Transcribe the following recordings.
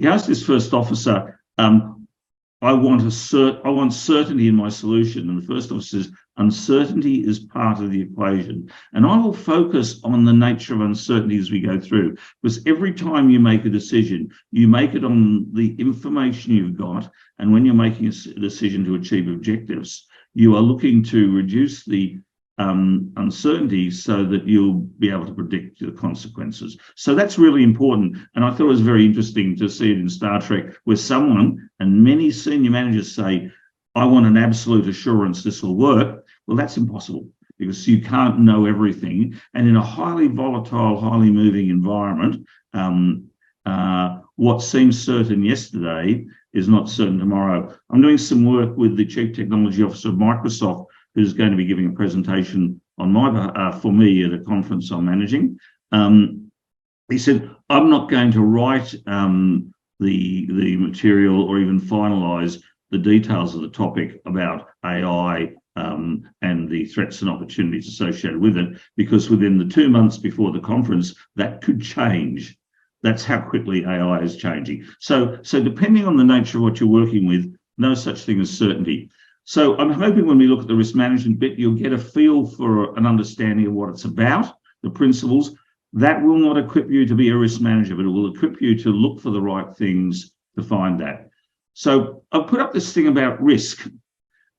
he asked his first officer, I want certainty in my solution. And the first officer says, uncertainty is part of the equation. And I will focus on the nature of uncertainty as we go through, because every time you make a decision, you make it on the information you've got. And when you're making a decision to achieve objectives, you are looking to reduce the uncertainty so that you'll be able to predict the consequences. So that's really important. And I thought it was very interesting to see it in Star Trek, where someone, and many senior managers say, I want an absolute assurance this will work. Well, that's impossible, because you can't know everything. And in a highly volatile, highly moving environment, what seems certain yesterday is not certain tomorrow. I'm doing some work with the Chief Technology Officer of Microsoft, who's going to be giving a presentation on my behalf for me at a conference I'm managing. He said, I'm not going to write the material or even finalise the details of the topic about AI and the threats and opportunities associated with it, because within the 2 months before the conference, that could change. That's how quickly AI is changing. So depending on the nature of what you're working with, no such thing as certainty. So I'm hoping when we look at the risk management bit, you'll get a feel for an understanding of what it's about, the principles. That will not equip you to be a risk manager, but it will equip you to look for the right things to find that. So I've put up this thing about risk.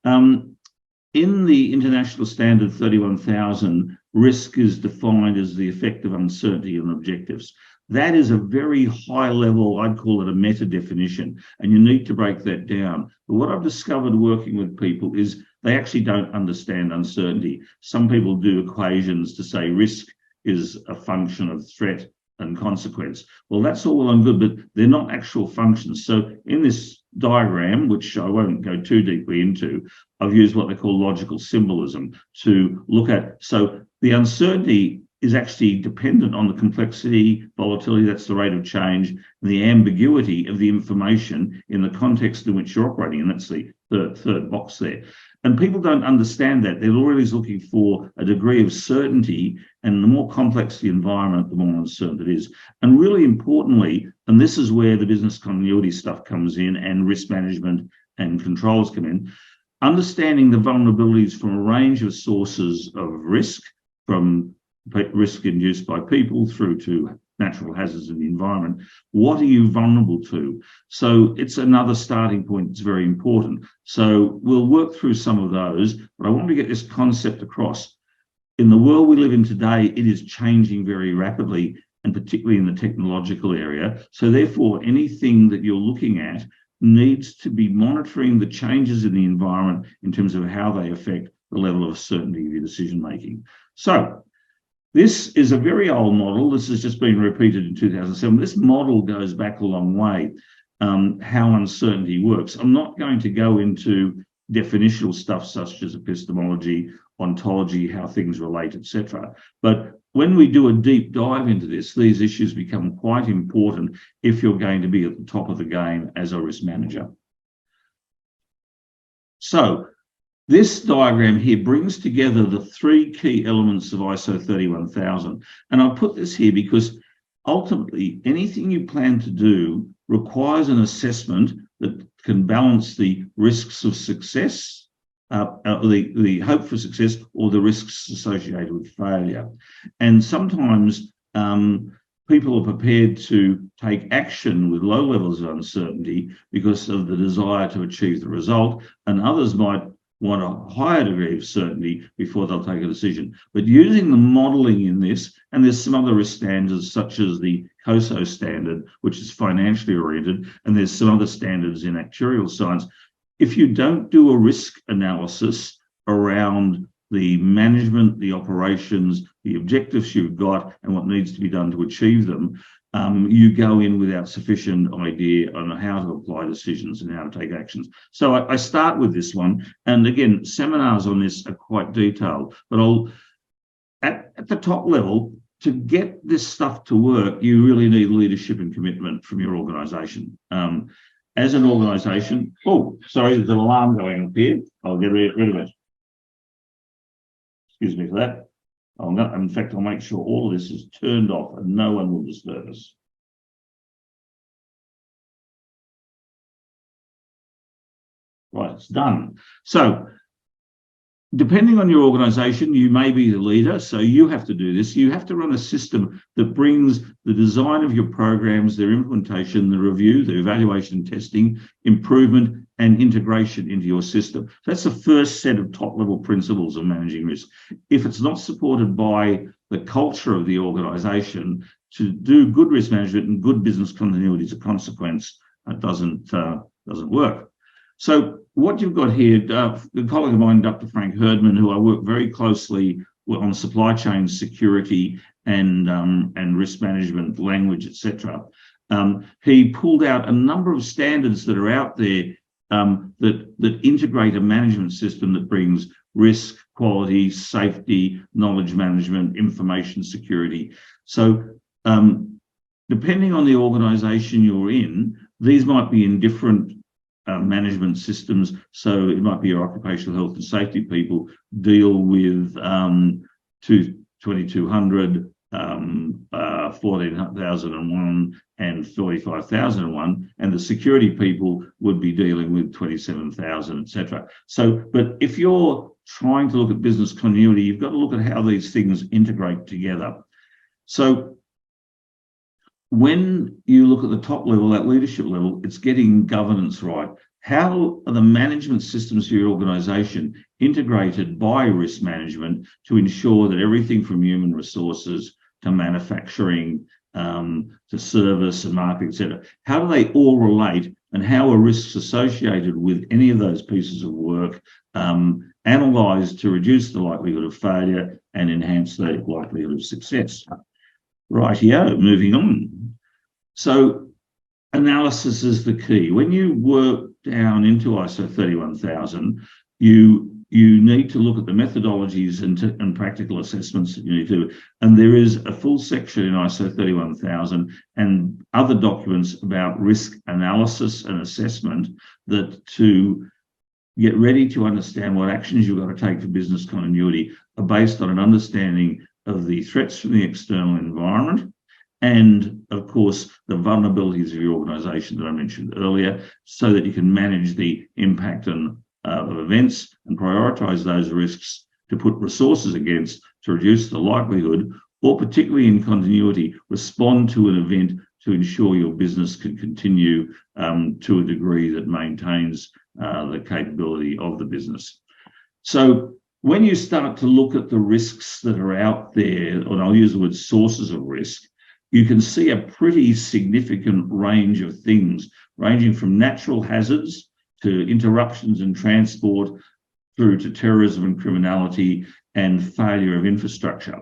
In the International Standard 31,000, risk is defined as the effect of uncertainty on objectives. That is a very high level, I'd call it a meta definition, and you need to break that down. But what I've discovered working with people is they actually don't understand uncertainty. Some people do equations to say risk is a function of threat and consequence. Well, that's all well and good, but they're not actual functions. So in this diagram, which I won't go too deeply into, I've used what they call logical symbolism to look at. So the uncertainty is actually dependent on the complexity, volatility, that's the rate of change, and the ambiguity of the information in the context in which you're operating, and that's the third box there. And people don't understand that. They're always looking for a degree of certainty, and the more complex the environment, the more uncertain it is. And really importantly, and this is where the business continuity stuff comes in and risk management and controls come in, understanding the vulnerabilities from a range of sources of risk, from risk induced by people through to natural hazards in the environment. What are you vulnerable to? So it's another starting point that's very important. So we'll work through some of those, but I want to get this concept across. In the world we live in today, it is changing very rapidly, and particularly in the technological area. So therefore, anything that you're looking at needs to be monitoring the changes in the environment in terms of how they affect the level of certainty of your decision making. So this is a very old model. This has just been repeated in 2007. This model goes back a long way, how uncertainty works. I'm not going to go into definitional stuff such as epistemology, ontology, how things relate, etc. But when we do a deep dive into this, these issues become quite important if you're going to be at the top of the game as a risk manager. So this diagram here brings together the three key elements of ISO 31000. And I put this here because ultimately anything you plan to do requires an assessment that can balance the risks of success, the hope for success, or the risks associated with failure. And sometimes people are prepared to take action with low levels of uncertainty because of the desire to achieve the result, and others might want a higher degree of certainty before they'll take a decision. But using the modelling in this, and there's some other risk standards such as the COSO standard, which is financially oriented, and there's some other standards in actuarial science. If you don't do a risk analysis around the management, the operations, the objectives you've got, and what needs to be done to achieve them, you go in without sufficient idea on how to apply decisions and how to take actions. So I start with this one. And again, seminars on this are quite detailed, but at the top level, to get this stuff to work, you really need leadership and commitment from your organisation. As an organisation, oh, sorry, there's an alarm going up here. I'll get rid of it. Excuse me for that. In fact, I'll make sure all of this is turned off and no one will disturb us. Right, it's done. So depending on your organization, you may be the leader, so you have to do this. You have to run a system that brings the design of your programs, their implementation, the review, the evaluation, testing, improvement, and integration into your system. So that's the first set of top-level principles of managing risk. If it's not supported by the culture of the organization to do good risk management and good business continuity as a consequence, it doesn't work. So what you've got here, a colleague of mine, Dr. Frank Herdman, who I work very closely with on supply chain security and risk management, language, etc. He pulled out a number of standards that are out there that integrate a management system that brings risk, quality, safety, knowledge management, information security. So depending on the organisation you're in, these might be in different management systems. So it might be your occupational health and safety people deal with 2200, 14,001 and 45,001, and the security people would be dealing with 27,000, etc. So, but if you're trying to look at business continuity, you've got to look at how these things integrate together. So when you look at the top level, that leadership level, it's getting governance right. How are the management systems for your organisation integrated by risk management to ensure that everything from human resources to manufacturing to service and marketing, etc., how do they all relate, and how are risks associated with any of those pieces of work analysed to reduce the likelihood of failure and enhance the likelihood of success? Rightio, moving on. So analysis is the key. When you work down into ISO 31000, you need to look at the methodologies and practical assessments that you need to do. And there is a full section in ISO 31000 and other documents about risk analysis and assessment that to get ready to understand what actions you've got to take for business continuity are based on an understanding of the threats from the external environment and, of course, the vulnerabilities of your organisation that I mentioned earlier, so that you can manage the impact of events and prioritise those risks to put resources against to reduce the likelihood, or particularly in continuity, respond to an event to ensure your business can continue to a degree that maintains the capability of the business. So when you start to look at the risks that are out there, and I'll use the word sources of risk, you can see a pretty significant range of things, ranging from natural hazards to interruptions in transport through to terrorism and criminality and failure of infrastructure.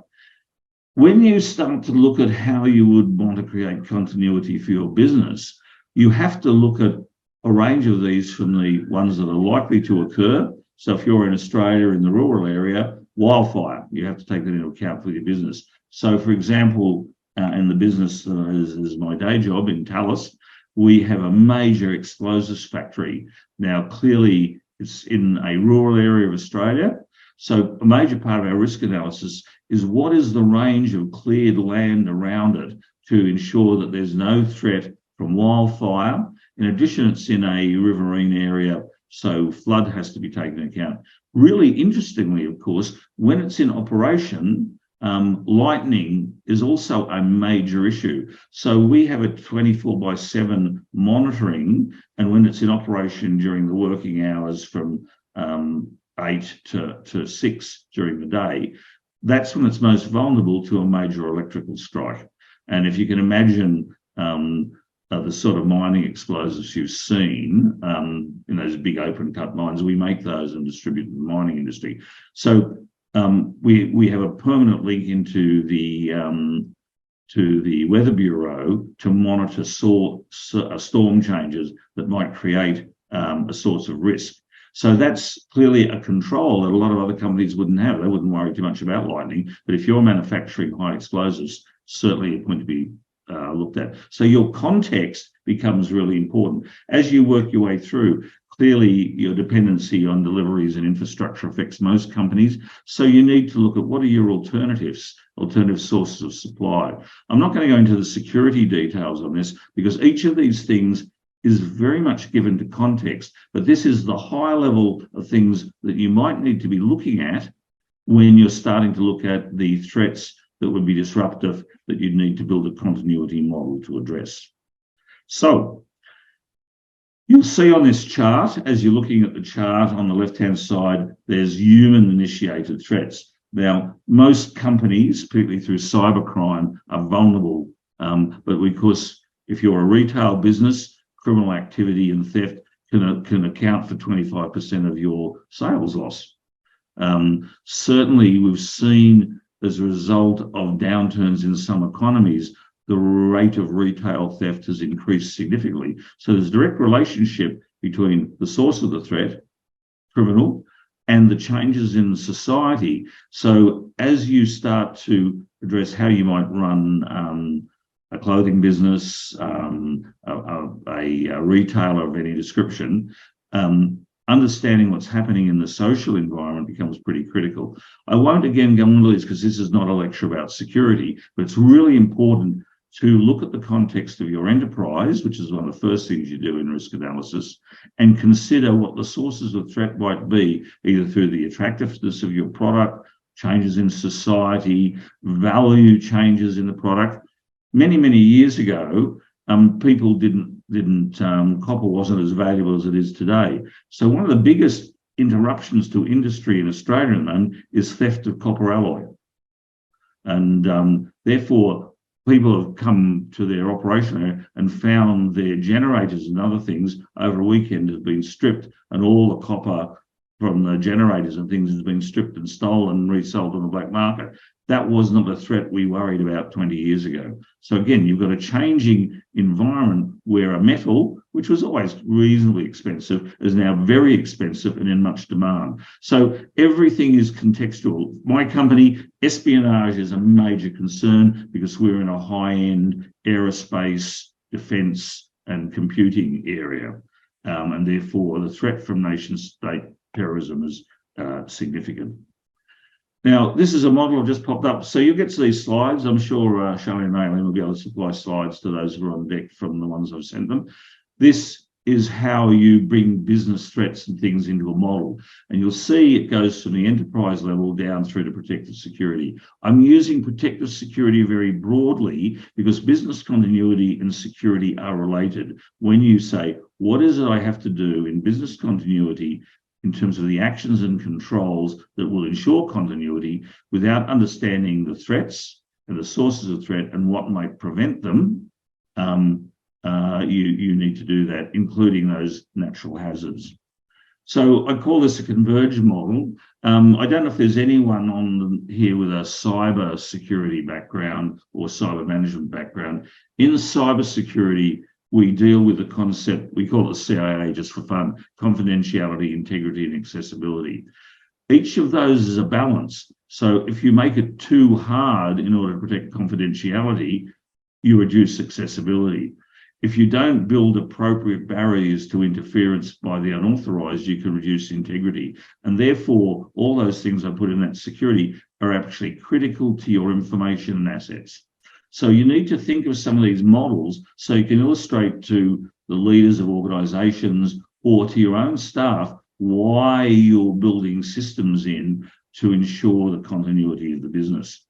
When you start to look at how you would want to create continuity for your business, you have to look at a range of these, from the ones that are likely to occur. So if you're in Australia in the rural area, wildfire, you have to take that into account for your business. So for example, in the business that is my day job in Tallis, we have a major explosives factory. Now, clearly, it's in a rural area of Australia. So a major part of our risk analysis is what is the range of cleared land around it to ensure that there's no threat from wildfire. In addition, it's in a riverine area, so flood has to be taken into account. Really interestingly, of course, when it's in operation, lightning is also a major issue. So we have a 24/7 monitoring, and when it's in operation during the working hours from 8 to 6 during the day, that's when it's most vulnerable to a major electrical strike. And if you can imagine the sort of mining explosives you've seen in those big open cut mines, we make those and distribute in the mining industry. So we have a permanent link into the Weather Bureau to monitor storm changes that might create a source of risk. So that's clearly a control that a lot of other companies wouldn't have. They wouldn't worry too much about lightning. But if you're manufacturing high explosives, certainly it's going to be looked at. So your context becomes really important. As you work your way through, clearly your dependency on deliveries and infrastructure affects most companies. So you need to look at what are your alternative sources of supply. I'm not going to go into the security details on this because each of these things is very much given to context, but this is the high level of things that you might need to be looking at when you're starting to look at the threats that would be disruptive that you'd need to build a continuity model to address. So you'll see on this chart, as you're looking at the chart on the left-hand side, there's human-initiated threats. Now, most companies, particularly through cybercrime, are vulnerable, but because if you're a retail business, criminal activity and theft can account for 25% of your sales loss. Certainly, we've seen as a result of downturns in some economies, the rate of retail theft has increased significantly. So there's a direct relationship between the source of the threat, criminal, and the changes in society. So as you start to address how you might run a clothing business, a retailer of any description, understanding what's happening in the social environment becomes pretty critical. I won't again go into this because this is not a lecture about security, but it's really important to look at the context of your enterprise, which is one of the first things you do in risk analysis, and consider what the sources of threat might be, either through the attractiveness of your product, changes in society, value changes in the product. Many, many years ago, people copper wasn't as valuable as it is today. So one of the biggest interruptions to industry in Australia at the moment is theft of copper alloy. And therefore, people have come to their operation area and found their generators and other things over a weekend have been stripped, and all the copper from the generators and things has been stripped and stolen and resold on the black market. That was not a threat we worried about 20 years ago. So again, you've got a changing environment where a metal, which was always reasonably expensive, is now very expensive and in much demand. So everything is contextual. My company, espionage is a major concern because we're in a high-end aerospace, defence and computing area. And therefore, the threat from nation-state terrorism is significant. Now, this is a model I've just popped up. So you'll get to these slides. I'm sure Shelley and Aileen will be able to supply slides to those who are on deck from the ones I've sent them. This is how you bring business threats and things into a model. And you'll see it goes from the enterprise level down through to protective security. I'm using protective security very broadly because business continuity and security are related. When you say, what is it I have to do in business continuity in terms of the actions and controls that will ensure continuity without understanding the threats and the sources of threat and what might prevent them, you need to do that, including those natural hazards. So I call this a converged model. I don't know if there's anyone on here with a cyber security background or cyber management background. In cyber security, we deal with the concept, we call it CIA just for fun, confidentiality, integrity, and accessibility. Each of those is a balance. So if you make it too hard in order to protect confidentiality, you reduce accessibility. If you don't build appropriate barriers to interference by the unauthorized, you can reduce integrity. And therefore, all those things I put in that security are actually critical to your information and assets. So you need to think of some of these models so you can illustrate to the leaders of organizations or to your own staff why you're building systems in to ensure the continuity of the business.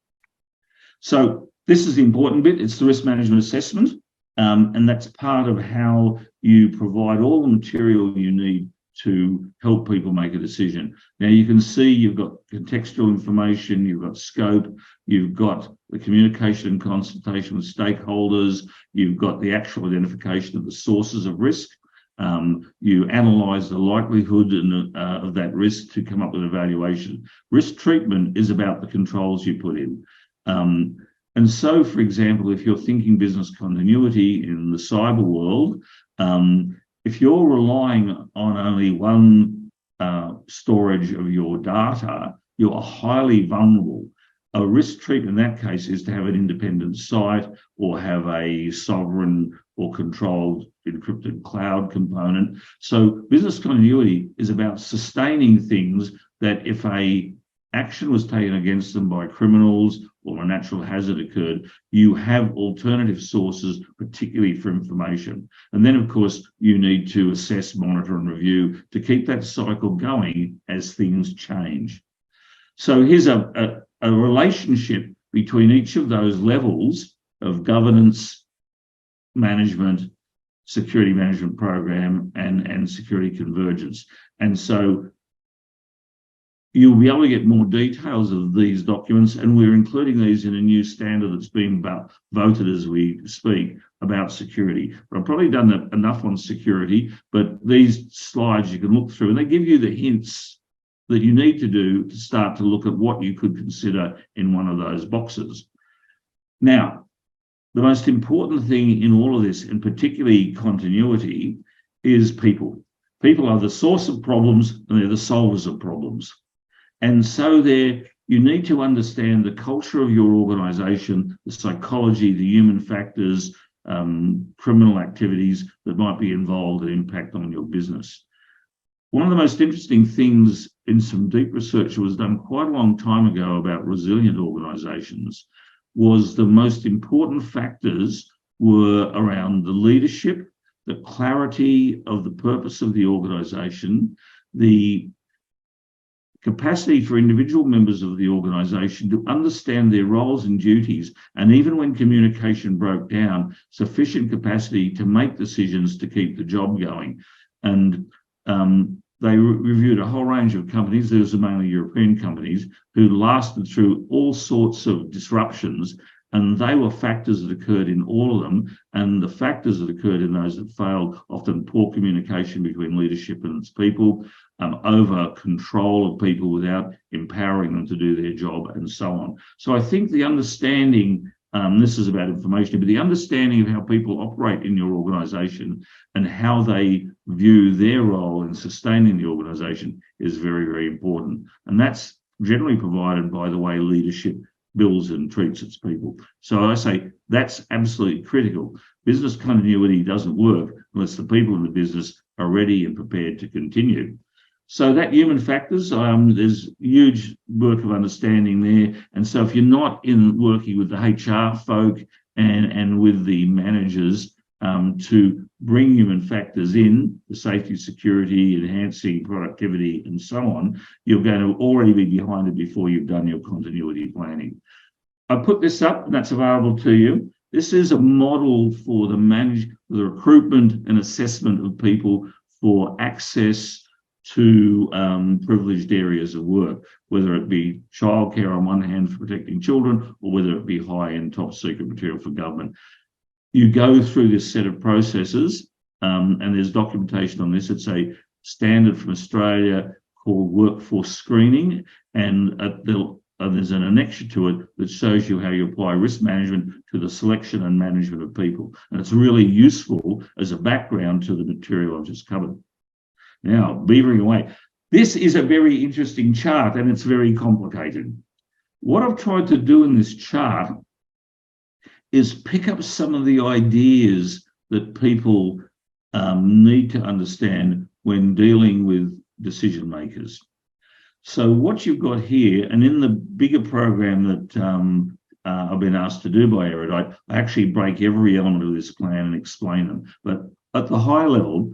So this is the important bit. It's the risk management assessment. And that's part of how you provide all the material you need to help people make a decision. Now you can see you've got contextual information, you've got scope, you've got the communication and consultation with stakeholders, you've got the actual identification of the sources of risk, you analyse the likelihood of that risk to come up with evaluation. Risk treatment is about the controls you put in. And so, for example, if you're thinking business continuity in the cyber world, if you're relying on only one storage of your data, you're highly vulnerable. A risk treatment in that case is to have an independent site or have a sovereign or controlled encrypted cloud component. So business continuity is about sustaining things that if a action was taken against them by criminals or a natural hazard occurred, you have alternative sources, particularly for information. And then, of course, you need to assess, monitor, and review to keep that cycle going as things change. So here's a relationship between each of those levels of governance, management, security management program, and security convergence. And so you'll be able to get more details of these documents, and we're including these in a new standard that's being voted as we speak about security. But I've probably done enough on security, but these slides you can look through, and they give you the hints that you need to do to start to look at what you could consider in one of those boxes. Now, the most important thing in all of this, and particularly continuity, is people. People are the source of problems and they're the solvers of problems. And so you need to understand the culture of your organisation, the psychology, the human factors, criminal activities that might be involved and impact on your business. One of the most interesting things in some deep research that was done quite a long time ago about resilient organisations was the most important factors were around the leadership, the clarity of the purpose of the organisation, the capacity for individual members of the organisation to understand their roles and duties, and even when communication broke down, sufficient capacity to make decisions to keep the job going. And they reviewed a whole range of companies, those are mainly European companies, who lasted through all sorts of disruptions, and they were factors that occurred in all of them. And the factors that occurred in those that failed, often poor communication between leadership and its people, over control of people without empowering them to do their job, and so on. So I think the understanding, this is about information, but the understanding of how people operate in your organisation and how they view their role in sustaining the organisation is very, very important. And that's generally provided by the way leadership builds and treats its people. So I say that's absolutely critical. Business continuity doesn't work unless the people in the business are ready and prepared to continue. So that human factors, there's huge work of understanding there. And so if you're not working with the HR folk and with the managers to bring human factors in, the safety, security, enhancing productivity, and so on, you're going to already be behind it before you've done your continuity planning. I put this up, and that's available to you. This is a model for the recruitment and assessment of people for access to privileged areas of work, whether it be childcare on one hand for protecting children, or whether it be high-end top secret material for government. You go through this set of processes, and there's documentation on this. It's a standard from Australia called workforce screening, and there's an annexure to it that shows you how you apply risk management to the selection and management of people. And it's really useful as a background to the material I've just covered. Now, beavering away. This is a very interesting chart, and it's very complicated. What I've tried to do in this chart is pick up some of the ideas that people need to understand when dealing with decision makers. So what you've got here, and in the bigger program that I've been asked to do by Erudite, I actually break every element of this plan and explain them. But at the high level,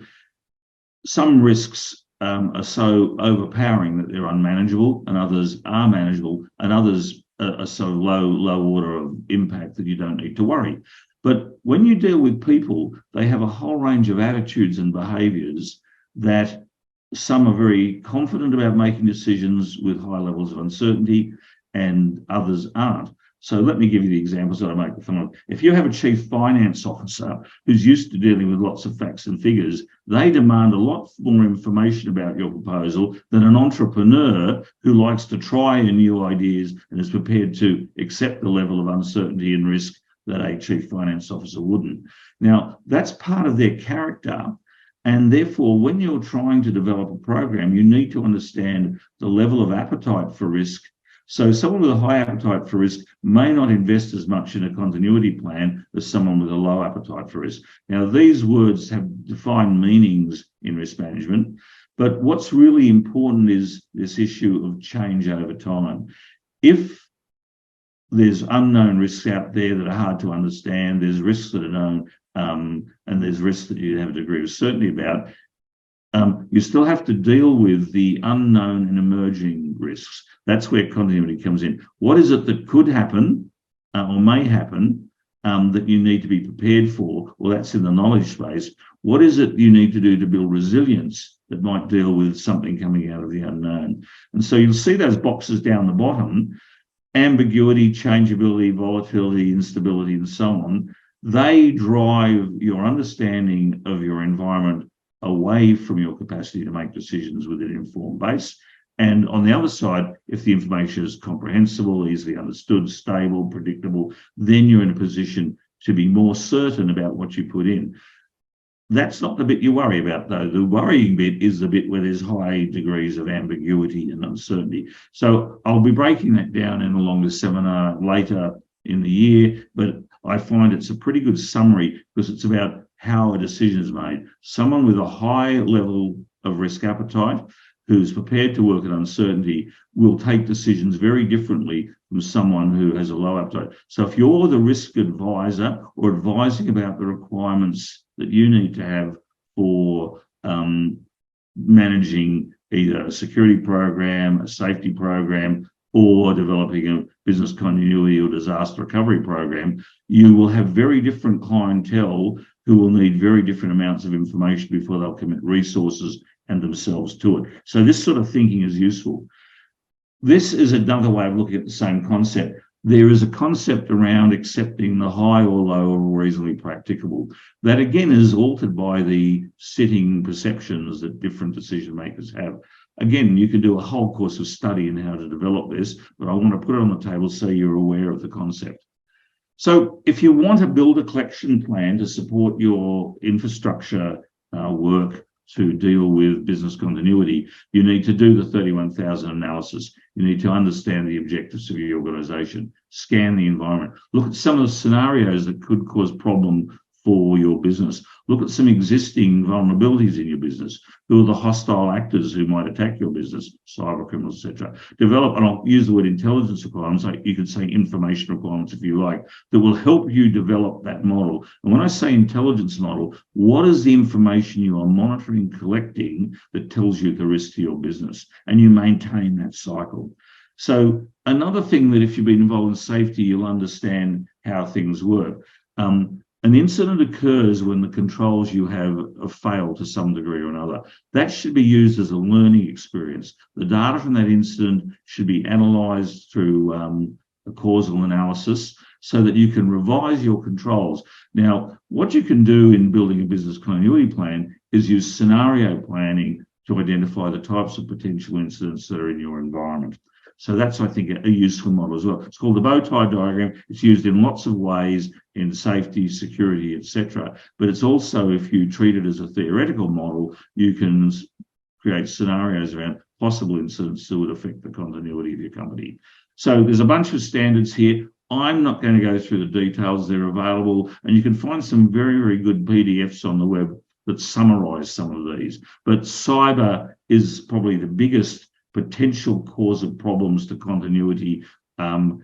some risks are so overpowering that they're unmanageable, and others are manageable, and others are so low order of impact that you don't need to worry. But when you deal with people, they have a whole range of attitudes and behaviours that some are very confident about making decisions with high levels of uncertainty, and others aren't. So let me give you the examples that I make with them. If you have a chief finance officer who's used to dealing with lots of facts and figures, they demand a lot more information about your proposal than an entrepreneur who likes to try new ideas and is prepared to accept the level of uncertainty and risk that a chief finance officer wouldn't. Now, that's part of their character. And therefore, when you're trying to develop a program, you need to understand the level of appetite for risk. So someone with a high appetite for risk may not invest as much in a continuity plan as someone with a low appetite for risk. Now, these words have defined meanings in risk management, but what's really important is this issue of change over time. If there's unknown risks out there that are hard to understand. There's risks that are known, and there's risks that you have a degree of certainty about. You still have to deal with the unknown and emerging risks. That's where continuity comes in. What is it that could happen or may happen that you need to be prepared for? Well, that's in the knowledge space. What is it you need to do to build resilience that might deal with something coming out of the unknown? And so you'll see those boxes down the bottom: ambiguity, changeability, volatility, instability, and so on. They drive your understanding of your environment away from your capacity to make decisions with an informed base. And on the other side, if the information is comprehensible, easily understood, stable, predictable, then you're in a position to be more certain about what you put in. That's not the bit you worry about, though. The worrying bit is the bit where there's high degrees of ambiguity and uncertainty. So I'll be breaking that down in a longer seminar later in the year, but I find it's a pretty good summary because it's about how a decision is made. Someone with a high level of risk appetite who's prepared to work at uncertainty will take decisions very differently from someone who has a low appetite. So if you're the risk advisor or advising about the requirements that you need to have for managing either a security program, a safety program, or developing a business continuity or disaster recovery program, you will have very different clientele who will need very different amounts of information before they'll commit resources and themselves to it. So this sort of thinking is useful. This is another way of looking at the same concept. There is a concept around accepting the high or low or reasonably practicable. That again is altered by the sitting perceptions that different decision makers have. Again, you could do a whole course of study in how to develop this, but I want to put it on the table so you're aware of the concept. So if you want to build a collection plan to support your infrastructure work to deal with business continuity, you need to do the 31,000 analysis. You need to understand the objectives of your organisation, scan the environment, look at some of the scenarios that could cause problem for your business. Look at some existing vulnerabilities in your business. Who are the hostile actors who might attack your business, cyber criminals, etc. Develop, and I'll use the word intelligence requirements, like you could say information requirements if you like, that will help you develop that model. And when I say intelligence model, what is the information you are monitoring, collecting that tells you the risk to your business? And you maintain that cycle. So another thing that if you've been involved in safety, you'll understand how things work. An incident occurs when the controls you have failed to some degree or another. That should be used as a learning experience. The data from that incident should be analysed through a causal analysis so that you can revise your controls. Now, what you can do in building a business continuity plan is use scenario planning to identify the types of potential incidents that are in your environment. So that's, I think, a useful model as well. It's called the bow tie diagram. It's used in lots of ways in safety, security, etc. But it's also, if you treat it as a theoretical model, you can create scenarios around possible incidents that would affect the continuity of your company. So there's a bunch of standards here. I'm not going to go through the details. They're available, and you can find some very, very good PDFs on the web that summarise some of these. But cyber is probably the biggest potential cause of problems to continuity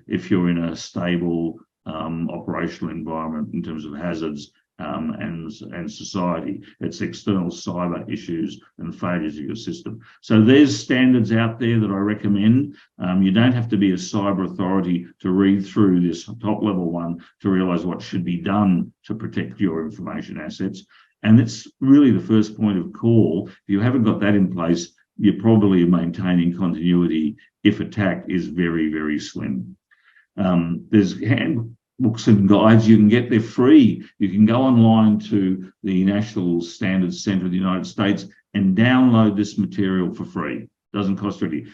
if you're in a stable operational environment in terms of hazards and society. It's external cyber issues and failures of your system. So there's standards out there that I recommend. You don't have to be a cyber authority to read through this top level one to realise what should be done to protect your information assets. And it's really the first point of call. If you haven't got that in place, you're probably maintaining continuity if attack is very, very slim. There's handbooks and guides you can get. They're free. You can go online to the National Standards Centre of the United States and download this material for free. Doesn't cost really.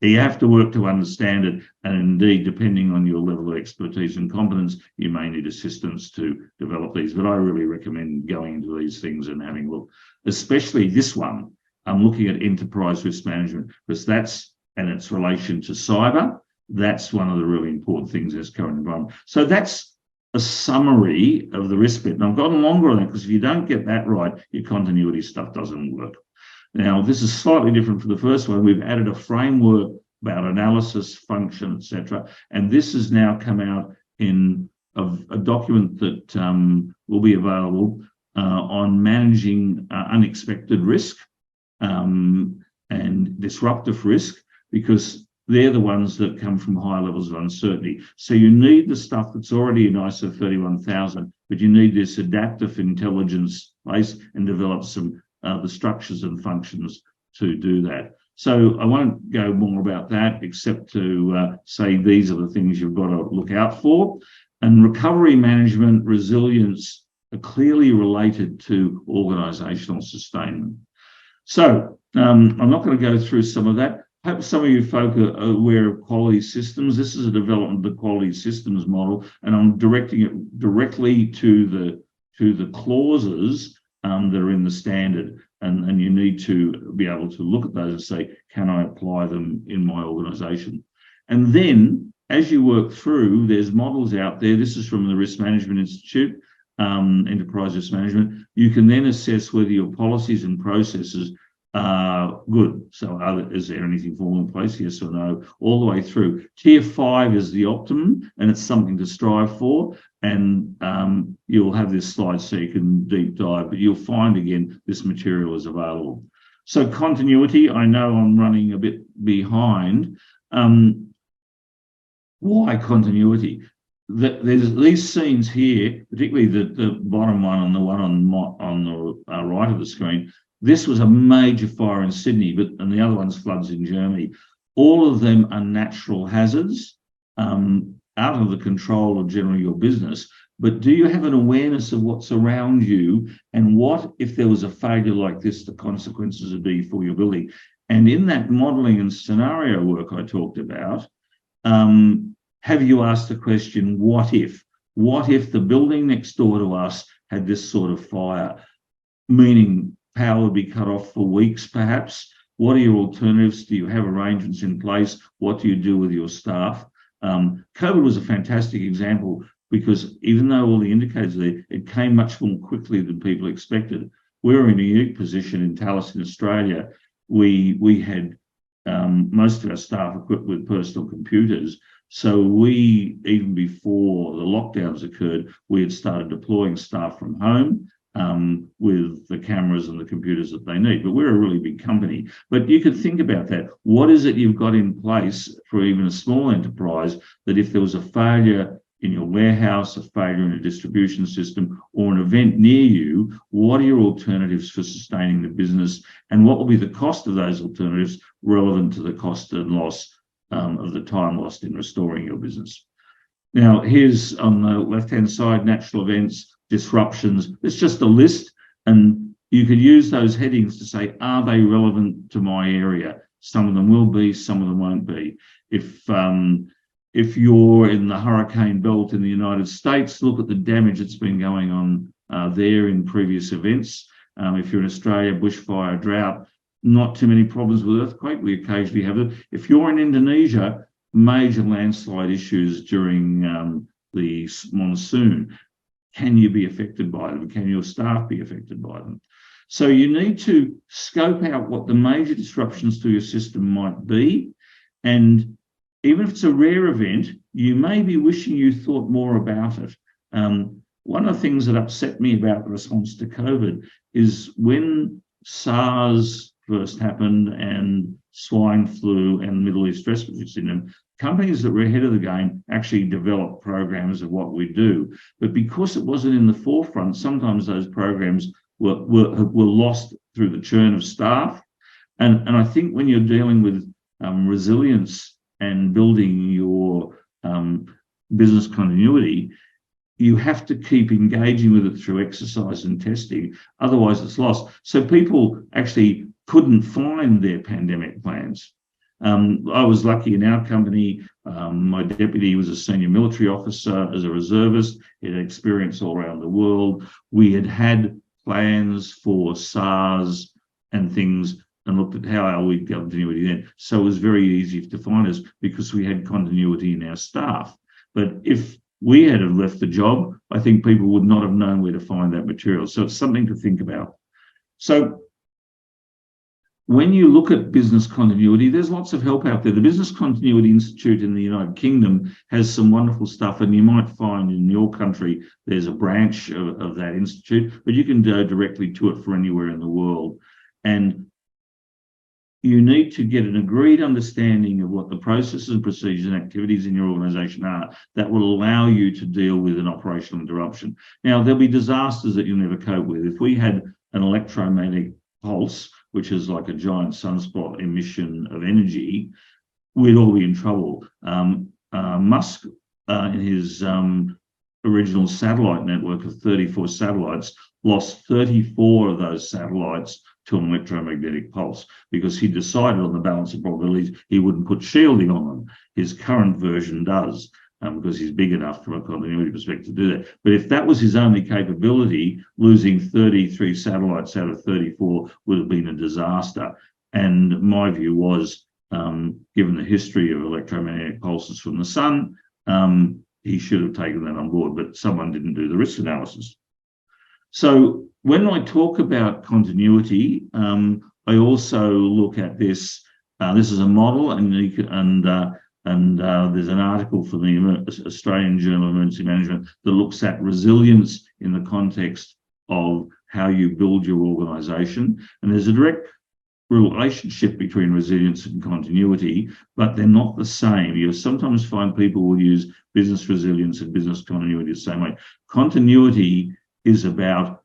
You have to work to understand it, and indeed, depending on your level of expertise and competence, you may need assistance to develop these. But I really recommend going into these things and having a look, especially this one. I'm looking at enterprise risk management because that's, and its relation to cyber, that's one of the really important things in this current environment. So that's a summary of the risk bit. And I've gone longer on that because if you don't get that right, your continuity stuff doesn't work. Now, this is slightly different from the first one. We've added a framework about analysis, function, etc. And this has now come out in a document that will be available on managing unexpected risk and disruptive risk, because they're the ones that come from high levels of uncertainty. So you need the stuff that's already in ISO 31000, but you need this adaptive intelligence base and develop some the structures and functions to do that. So I won't go more about that, except to say these are the things you've got to look out for. And recovery management, resilience are clearly related to organisational sustainment. So I'm not going to go through some of that. I hope some of you folk are aware of quality systems. This is a development of the quality systems model, and I'm directing it directly to the clauses that are in the standard. And you need to be able to look at those and say, can I apply them in my organisation? And then, as you work through, there's models out there. This is from the Risk Management Institute, Enterprise Risk Management. You can then assess whether your policies and processes are good. So is there anything falling in place? Yes or no? All the way through. Tier 5 is the optimum, and it's something to strive for. And you'll have this slide so you can deep dive, but you'll find, again, this material is available. So continuity, I know I'm running a bit behind. Why continuity? There's these scenes here, particularly the bottom one and the one on the right of the screen. This was a major fire in Sydney, and the other one's floods in Germany. All of them are natural hazards, out of the control of generally your business. But do you have an awareness of what's around you, and what, if there was a failure like this, the consequences would be for your building? And in that modelling and scenario work I talked about, have you asked the question, what if? What if the building next door to us had this sort of fire? Meaning power would be cut off for weeks, perhaps. What are your alternatives? Do you have arrangements in place? What do you do with your staff? COVID was a fantastic example, because even though all the indicators are there, it came much more quickly than people expected. We're in a unique position in Tallis in Australia. We had most of our staff equipped with personal computers. So we, even before the lockdowns occurred, we had started deploying staff from home with the cameras and the computers that they need. But we're a really big company. But you could think about that. What is it you've got in place for even a small enterprise, that if there was a failure in your warehouse, a failure in a distribution system, or an event near you, what are your alternatives for sustaining the business? And what will be the cost of those alternatives relevant to the cost and loss of the time lost in restoring your business? Now, here's on the left-hand side, natural events, disruptions. It's just a list, and you could use those headings to say, are they relevant to my area? Some of them will be, some of them won't be. If you're in the hurricane belt in the United States, look at the damage that's been going on there in previous events. If you're in Australia, bushfire, drought, not too many problems with earthquake. We occasionally have it. If you're in Indonesia, major landslide issues during the monsoon. Can you be affected by them? Can your staff be affected by them? So you need to scope out what the major disruptions to your system might be. And even if it's a rare event, you may be wishing you thought more about it. One of the things that upset me about the response to COVID is when SARS first happened and swine flu and Middle East respiratory syndrome, companies that were ahead of the game actually developed programs of what we do. But because it wasn't in the forefront, sometimes those programs were lost through the churn of staff. And I think when you're dealing with resilience and building your business continuity, you have to keep engaging with it through exercise and testing. Otherwise, it's lost. So people actually couldn't find their pandemic plans. I was lucky in our company. My deputy was a senior military officer as a reservist. He had experience all around the world. We had plans for SARS and things, and looked at how we'd continuity then. So it was very easy to find us because we had continuity in our staff. But if we had left the job, I think people would not have known where to find that material. So it's something to think about. So when you look at business continuity, there's lots of help out there. The Business Continuity Institute in the United Kingdom has some wonderful stuff, and you might find in your country there's a branch of that institute, but you can go directly to it for anywhere in the world. And you need to get an agreed understanding of what the processes and procedures and activities in your organisation are that will allow you to deal with an operational interruption. Now, there'll be disasters that you'll never cope with. If we had an electromagnetic pulse, which is like a giant sunspot emission of energy, we'd all be in trouble. Musk, in his original satellite network of 34 satellites, lost 34 of those satellites to an electromagnetic pulse because he decided on the balance of probabilities he wouldn't put shielding on them. His current version does, because he's big enough from a continuity perspective to do that. But if that was his only capability, losing 33 satellites out of 34 would have been a disaster. And my view was, given the history of electromagnetic pulses from the sun, he should have taken that on board, but someone didn't do the risk analysis. So when I talk about continuity, I also look at this. This is a model, and there's an article from the Australian Journal of Emergency Management that looks at resilience in the context of how you build your organisation. And there's a direct relationship between resilience and continuity, but they're not the same. You sometimes find people will use business resilience and business continuity the same way. Continuity is about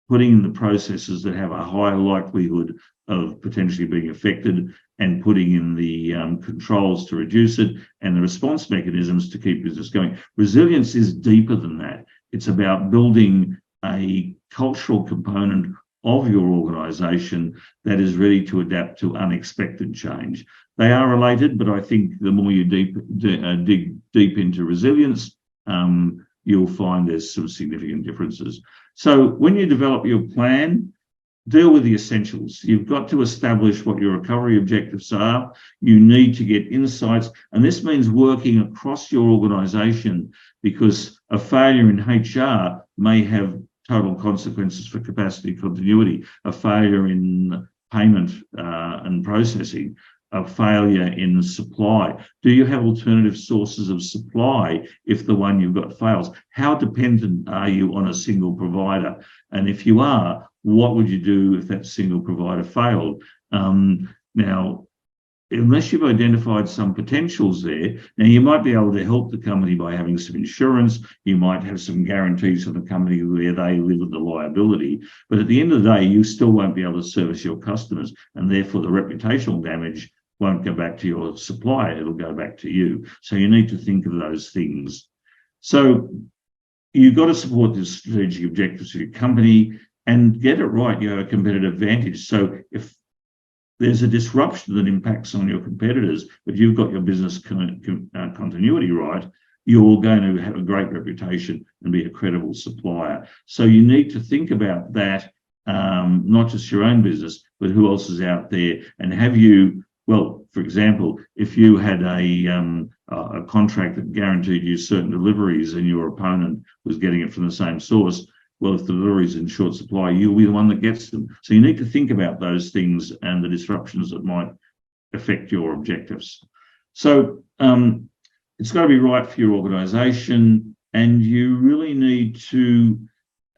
putting in the processes that have a higher likelihood of potentially being affected and putting in the controls to reduce it and the response mechanisms to keep business going. Resilience is deeper than that. It's about building a cultural component of your organisation that is ready to adapt to unexpected change. They are related, but I think the more you dig deep into resilience, you'll find there's some significant differences. So when you develop your plan, deal with the essentials. You've got to establish what your recovery objectives are. You need to get insights, and this means working across your organisation, because a failure in HR may have total consequences for capacity continuity, a failure in payment and processing, a failure in supply. Do you have alternative sources of supply if the one you've got fails? How dependent are you on a single provider? And if you are, what would you do if that single provider failed? Now, unless you've identified some potentials there, now you might be able to help the company by having some insurance. You might have some guarantees from the company where they live with the liability. But at the end of the day, you still won't be able to service your customers, and therefore the reputational damage won't go back to your supplier, it'll go back to you. So you need to think of those things. So you've got to support the strategic objectives of your company and get it right. You have a competitive advantage. So if there's a disruption that impacts on your competitors, but you've got your business continuity right, you're going to have a great reputation and be a credible supplier. So you need to think about that, not just your own business, but who else is out there, and have you, well, for example, if you had a contract that guaranteed you certain deliveries and your opponent was getting it from the same source, well, if the delivery is in short supply, you'll be the one that gets them. So you need to think about those things and the disruptions that might affect your objectives. So it's got to be right for your organisation, and you really need to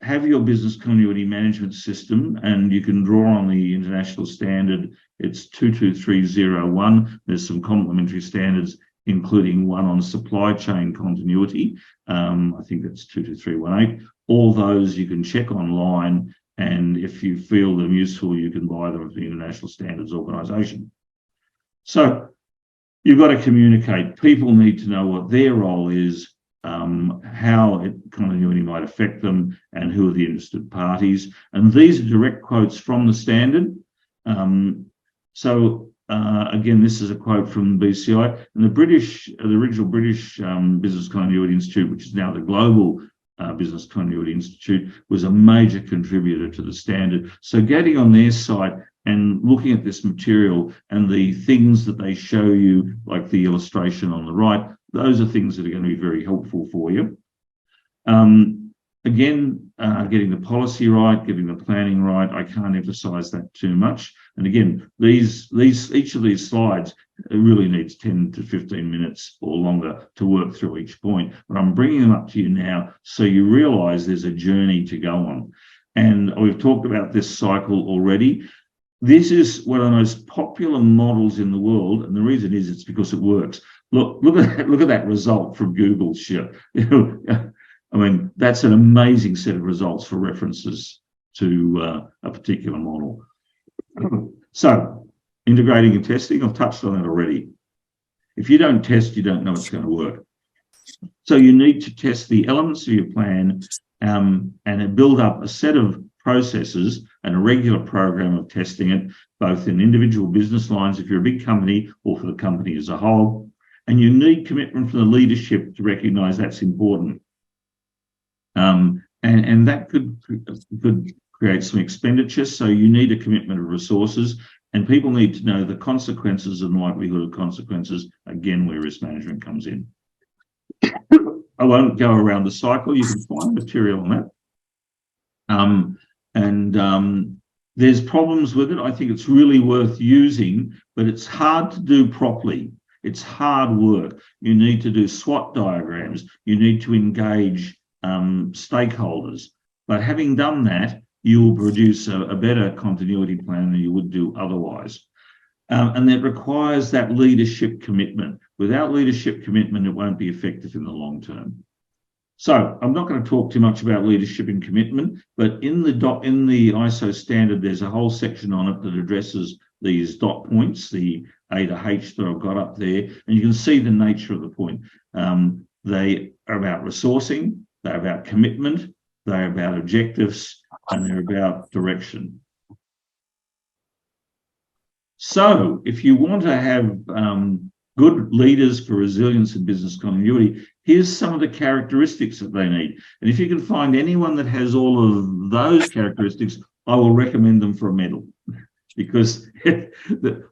have your business continuity management system, and you can draw on the international standard. It's 22301. There's some complementary standards, including one on supply chain continuity. I think that's 22318. All those you can check online, and if you feel them useful, you can buy them from the International Standards Organisation. So you've got to communicate. People need to know what their role is, how continuity might affect them, and who are the interested parties. And these are direct quotes from the standard. Again, this is a quote from the BCI, and the original British Business Continuity Institute, which is now the Global Business Continuity Institute, was a major contributor to the standard. So getting on their site and looking at this material and the things that they show you, like the illustration on the right, those are things that are going to be very helpful for you. Again, getting the policy right, getting the planning right. I can't emphasize that too much. And again, each of these slides really needs 10 to 15 minutes or longer to work through each point. But I'm bringing them up to you now so you realize there's a journey to go on. And we've talked about this cycle already. This is one of the most popular models in the world, and the reason is it's because it works. Look at that result from Google. I mean, that's an amazing set of results for references to a particular model. So, integrating and testing, I've touched on that already. If you don't test, you don't know it's going to work. So you need to test the elements of your plan and build up a set of processes and a regular program of testing it, both in individual business lines if you're a big company or for the company as a whole. And you need commitment from the leadership to recognise that's important. And that could create some expenditure. So you need a commitment of resources, and people need to know the consequences and likelihood of consequences, again, where risk management comes in. I won't go around the cycle. You can find material on that. There's problems with it. I think it's really worth using, but it's hard to do properly. It's hard work. You need to do SWOT diagrams. You need to engage stakeholders. But having done that, you will produce a better continuity plan than you would do otherwise. And that requires that leadership commitment. Without leadership commitment, it won't be effective in the long term. So I'm not going to talk too much about leadership and commitment, but in the ISO standard, there's a whole section on it that addresses these dot points, the A to H that I've got up there, and you can see the nature of the point. They are about resourcing, they're about commitment, they're about objectives, and they're about direction. So if you want to have good leaders for resilience and business continuity, here's some of the characteristics that they need. And if you can find anyone that has all of those characteristics, I will recommend them for a medal, because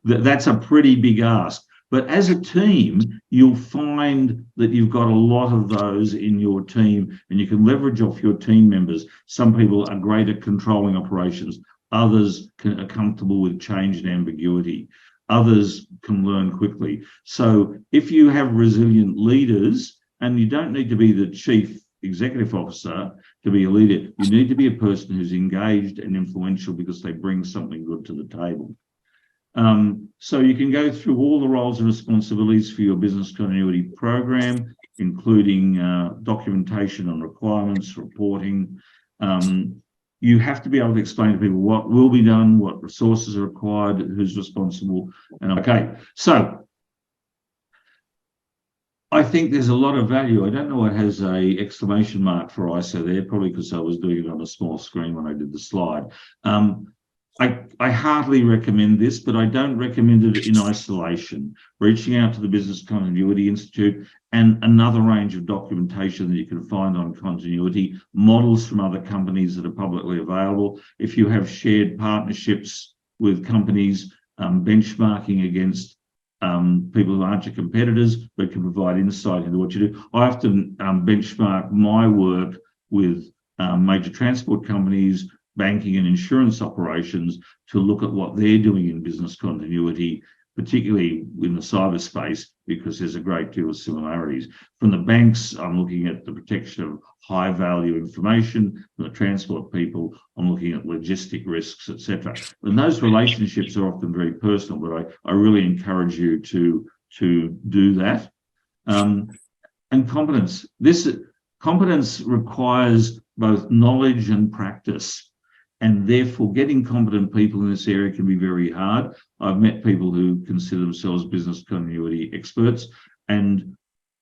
that's a pretty big ask. But as a team, you'll find that you've got a lot of those in your team, and you can leverage off your team members. Some people are great at controlling operations. Others are comfortable with change and ambiguity. Others can learn quickly. So if you have resilient leaders, and you don't need to be the chief executive officer to be a leader, you need to be a person who's engaged and influential because they bring something good to the table. So you can go through all the roles and responsibilities for your business continuity program, including documentation and requirements, reporting. You have to be able to explain to people what will be done, what resources are required, who's responsible. And okay, so I think there's a lot of value. I don't know what has a exclamation mark for ISO there, probably because I was doing it on a small screen when I did the slide. I hardly recommend this, but I don't recommend it in isolation. Reaching out to the Business Continuity Institute and another range of documentation that you can find on continuity, models from other companies that are publicly available. If you have shared partnerships with companies, benchmarking against people who aren't your competitors but can provide insight into what you do. I often benchmark my work with major transport companies, banking and insurance operations to look at what they're doing in business continuity, particularly in the cyberspace, because there's a great deal of similarities. From the banks, I'm looking at the protection of high value information. From the transport people, I'm looking at logistic risks, etc. And those relationships are often very personal, but I really encourage you to do that. And competence. Competence requires both knowledge and practice. And therefore, getting competent people in this area can be very hard. I've met people who consider themselves business continuity experts, and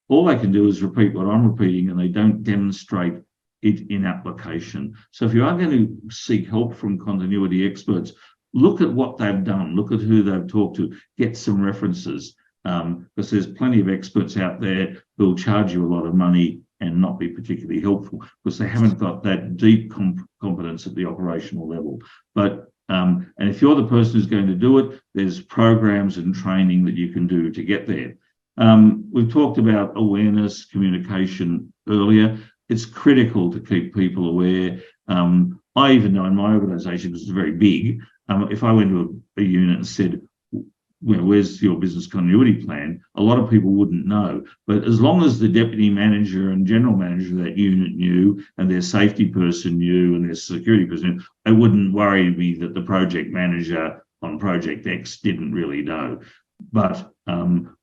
all they can do is repeat what I'm repeating, and they don't demonstrate it in application. So if you are going to seek help from continuity experts, look at what they've done, look at who they've talked to, get some references, because there's plenty of experts out there who will charge you a lot of money and not be particularly helpful because they haven't got that deep competence at the operational level. But and if you're the person who's going to do it, there's programs and training that you can do to get there. We've talked about awareness, communication earlier. it's critical to keep people aware. I even know in my organisation, because it's very big, if I went to a unit and said, where's your business continuity plan? A lot of people wouldn't know. But as long as the deputy manager and general manager of that unit knew, and their safety person knew, and their security person knew, it wouldn't worry me that the project manager on Project X didn't really know. But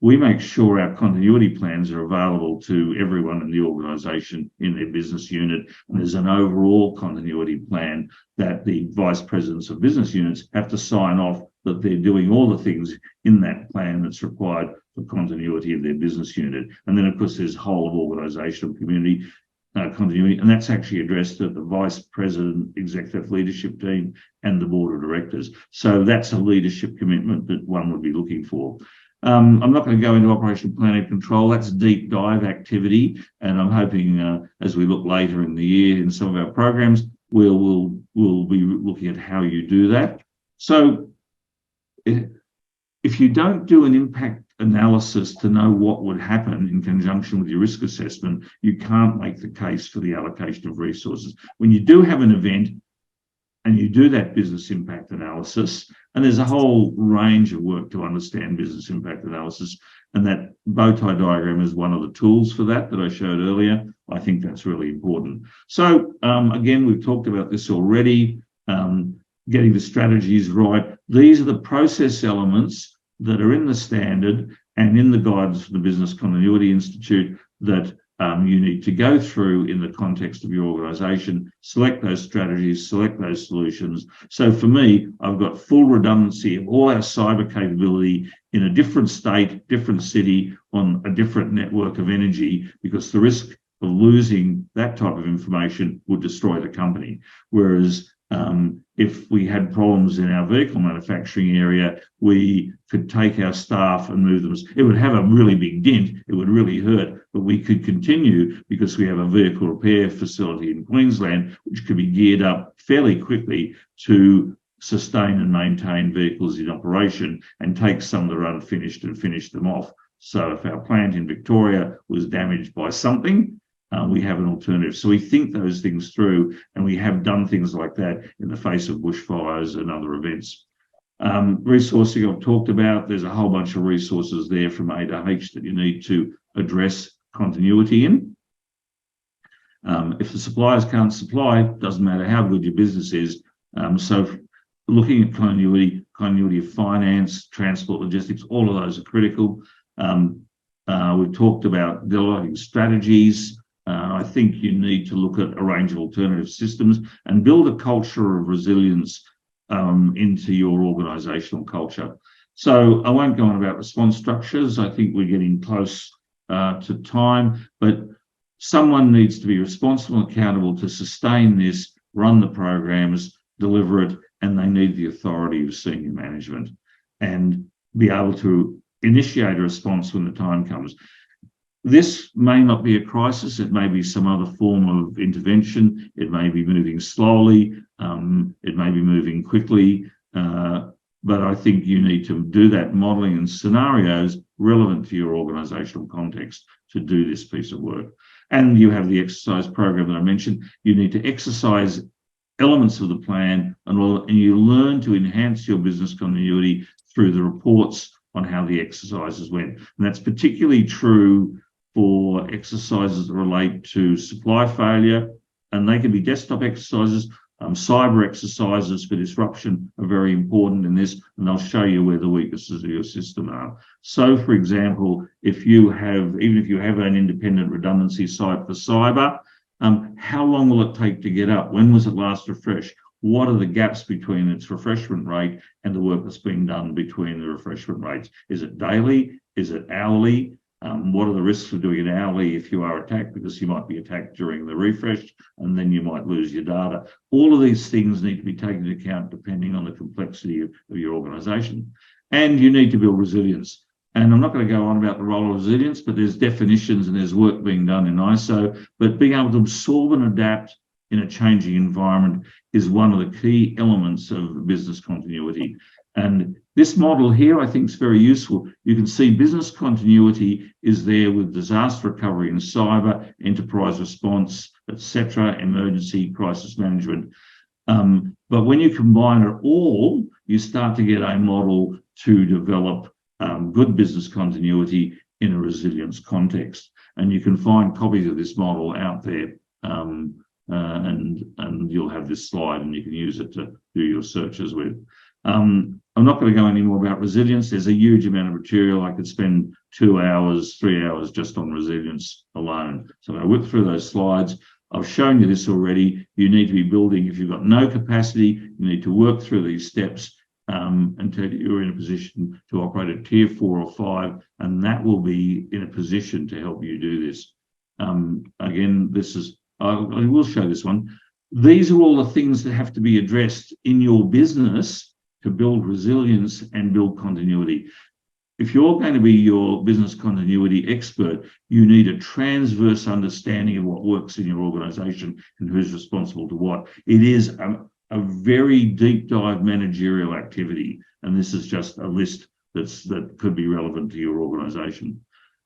we make sure our continuity plans are available to everyone in the organisation in their business unit. And there's an overall continuity plan that the vice presidents of business units have to sign off that they're doing all the things in that plan that's required for continuity of their business unit. And then, of course, there's whole of organisational community continuity, and that's actually addressed at the vice president, executive leadership team, and the board of directors. So that's a leadership commitment that one would be looking for. I'm not going to go into operational planning and control. That's deep dive activity, and I'm hoping as we look later in the year in some of our programs, we'll be looking at how you do that. So if you don't do an impact analysis to know what would happen in conjunction with your risk assessment, you can't make the case for the allocation of resources. When you do have an event and you do that business impact analysis, and there's a whole range of work to understand business impact analysis, and that bow tie diagram is one of the tools for that I showed earlier. I think that's really important. So again, we've talked about this already, getting the strategies right. These are the process elements that are in the standard and in the guidance for the Business Continuity Institute that you need to go through in the context of your organisation, select those strategies, select those solutions. So for me, I've got full redundancy of all our cyber capability in a different state, different city, on a different network of energy, because the risk of losing that type of information would destroy the company. Whereas if we had problems in our vehicle manufacturing area, we could take our staff and move them. It would have a really big dent. It would really hurt, but we could continue because we have a vehicle repair facility in Queensland, which could be geared up fairly quickly to sustain and maintain vehicles in operation and take some that are unfinished and finish them off. So if our plant in Victoria was damaged by something, we have an alternative. So we think those things through, and we have done things like that in the face of bushfires and other events. Resourcing I've talked about. There's a whole bunch of resources there from A to H that you need to address continuity in. If the suppliers can't supply, it doesn't matter how good your business is. So looking at continuity of finance, transport, logistics, all of those are critical. We've talked about developing strategies. I think you need to look at a range of alternative systems and build a culture of resilience into your organisational culture. So I won't go on about response structures. I think we're getting close to time, but someone needs to be responsible and accountable to sustain this, run the programs, deliver it, and they need the authority of senior management and be able to initiate a response when the time comes. This may not be a crisis. It may be some other form of intervention. It may be moving slowly. It may be moving quickly. But I think you need to do that modelling and scenarios relevant to your organisational context to do this piece of work. And you have the exercise program that I mentioned. You need to exercise elements of the plan, and you learn to enhance your business continuity through the reports on how the exercises went. And that's particularly true for exercises that relate to supply failure, and they can be desktop exercises. Cyber exercises for disruption are very important in this, and they'll show you where the weaknesses of your system are. So, for example, even if you have an independent redundancy site for cyber, how long will it take to get up? When was it last refreshed? What are the gaps between its refreshment rate and the work that's being done between the refreshment rates? Is it daily? Is it hourly? What are the risks of doing it hourly if you are attacked? Because you might be attacked during the refresh and then you might lose your data. All of these things need to be taken into account depending on the complexity of your organisation. And you need to build resilience. And I'm not going to go on about the role of resilience, but there's definitions and there's work being done in ISO. But being able to absorb and adapt in a changing environment is one of the key elements of business continuity. And this model here, I think, is very useful. You can see business continuity is there with disaster recovery and cyber, enterprise response, etc., emergency, crisis management. But when you combine it all, you start to get a model to develop good business continuity in a resilience context. And you can find copies of this model out there, and you'll have this slide and you can use it to do your searches with. I'm not going to go any more about resilience. There's a huge amount of material. I could spend 2 hours, 3 hours just on resilience alone. So I'm going to whip through those slides. I've shown you this already. You need to be building, if you've got no capacity, you need to work through these steps until you're in a position to operate at tier 4 or 5, and that will be in a position to help you do this. Again, I will show this one. These are all the things that have to be addressed in your business to build resilience and build continuity. If you're going to be your business continuity expert, you need a transverse understanding of what works in your organization and who's responsible to what. It is a very deep dive managerial activity, and this is just a list that could be relevant to your organization.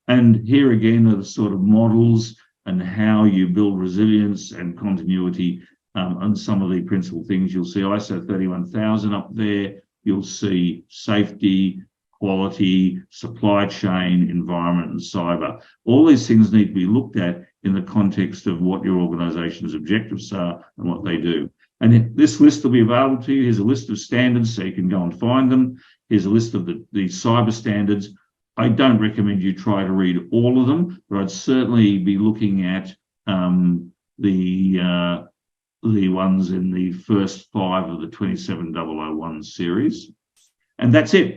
And here again are the sort of models and how you build resilience and continuity, and some of the principal things. You'll see ISO 31000 up there. You'll see safety, quality, supply chain, environment, and cyber. All these things need to be looked at in the context of what your organization's objectives are and what they do. And this list will be available to you. Here's a list of standards so you can go and find them. Here's a list of the cyber standards. I don't recommend you try to read all of them, but I'd certainly be looking at the ones in the first 5 of the 27001 series. And that's it.